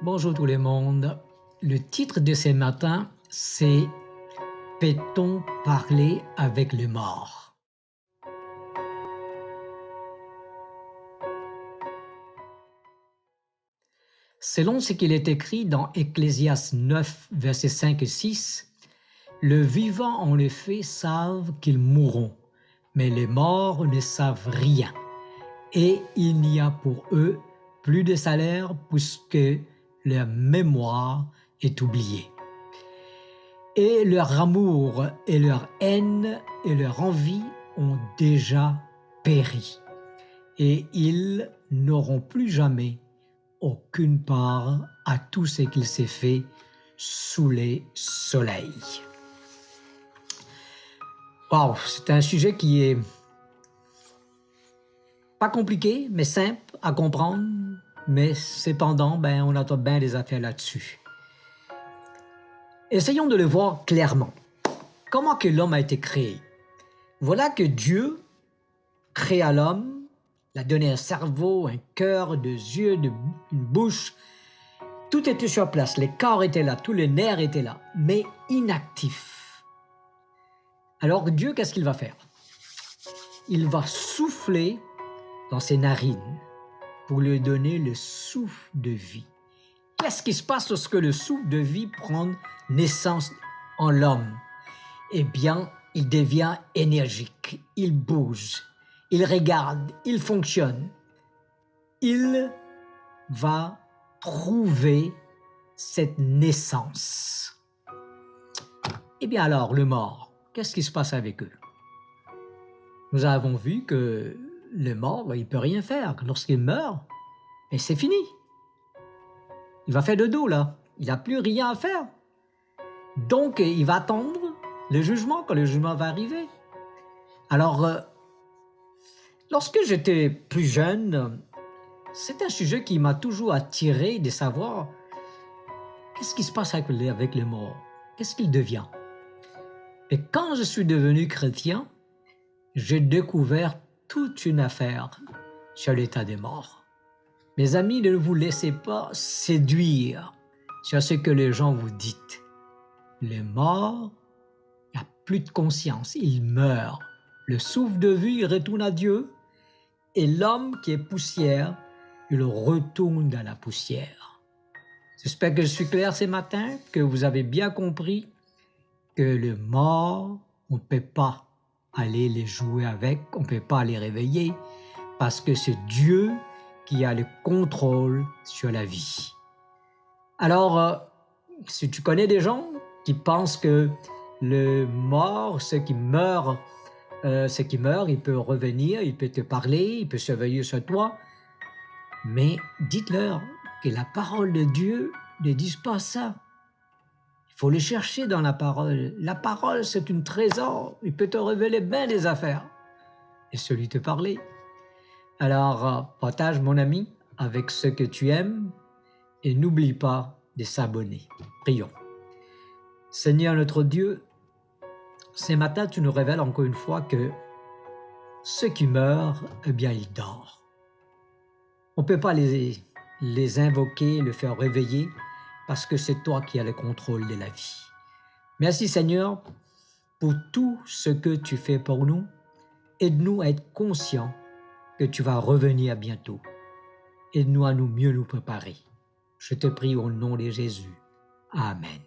Bonjour tout le monde. Le titre de ce matin, c'est Peut-on parler avec les morts? Selon ce qu'il est écrit dans Ecclésiaste 9, versets 5 et 6, le vivant en effet savent qu'ils mourront, mais les morts ne savent rien. Et il n'y a pour eux plus de salaire puisque leur mémoire est oubliée. Et leur amour et leur haine et leur envie ont déjà péri. Et ils n'auront plus jamais aucune part à tout ce qu'il s'est fait sous les soleils. Wow, c'est un sujet qui est pas compliqué, mais simple à comprendre, mais cependant, on entend bien des affaires là-dessus. Essayons de le voir clairement. Comment que l'homme a été créé? Voilà que Dieu créa l'homme, il a donné un cerveau, un cœur, des yeux, une bouche. Tout était sur place, les corps étaient là, tous les nerfs étaient là, mais inactifs. Alors Dieu, qu'est-ce qu'il va faire? Il va souffler dans ses narines pour lui donner le souffle de vie. Qu'est-ce qui se passe lorsque le souffle de vie prend naissance en l'homme? Eh bien, il devient énergique, il bouge, il regarde, il fonctionne. Il va trouver cette naissance. Eh bien alors, le mort, qu'est-ce qui se passe avec eux? Nous avons vu que le mort, il ne peut rien faire. Lorsqu'il meurt, et c'est fini. Il va faire de dos, là. Il n'a plus rien à faire. Donc, il va attendre le jugement, quand le jugement va arriver. Alors, lorsque j'étais plus jeune, c'est un sujet qui m'a toujours attiré de savoir qu'est-ce qui se passe avec le mort, qu'est-ce qu'il devient. Et quand je suis devenu chrétien, j'ai découvert toute une affaire sur l'état des morts. Mes amis, ne vous laissez pas séduire sur ce que les gens vous disent. Les morts, il n'y a plus de conscience, ils meurent. Le souffle de vie, il retourne à Dieu. Et l'homme qui est poussière, il retourne dans la poussière. J'espère que je suis clair ce matin, que vous avez bien compris que le mort, on ne peut pas aller les jouer avec, on ne peut pas les réveiller, parce que c'est Dieu qui a le contrôle sur la vie. Alors, si tu connais des gens qui pensent que le mort, ceux qui meurent, il peut revenir, il peut te parler, il peut surveiller sur toi, mais dites-leur que la parole de Dieu ne dit pas ça. Il faut le chercher dans la parole. La parole, c'est un trésor. Il peut te révéler bien des affaires et celui te parler. Alors, partage, mon ami, avec ceux que tu aimes et n'oublie pas de s'abonner. Prions. Seigneur notre Dieu, ce matin, tu nous révèles encore une fois que ceux qui meurent, eh bien, ils dorment. On ne peut pas les invoquer, les faire réveiller, parce que c'est toi qui as le contrôle de la vie. Merci Seigneur pour tout ce que tu fais pour nous. Aide-nous à être conscients que tu vas revenir bientôt. Aide-nous à mieux nous préparer. Je te prie au nom de Jésus. Amen.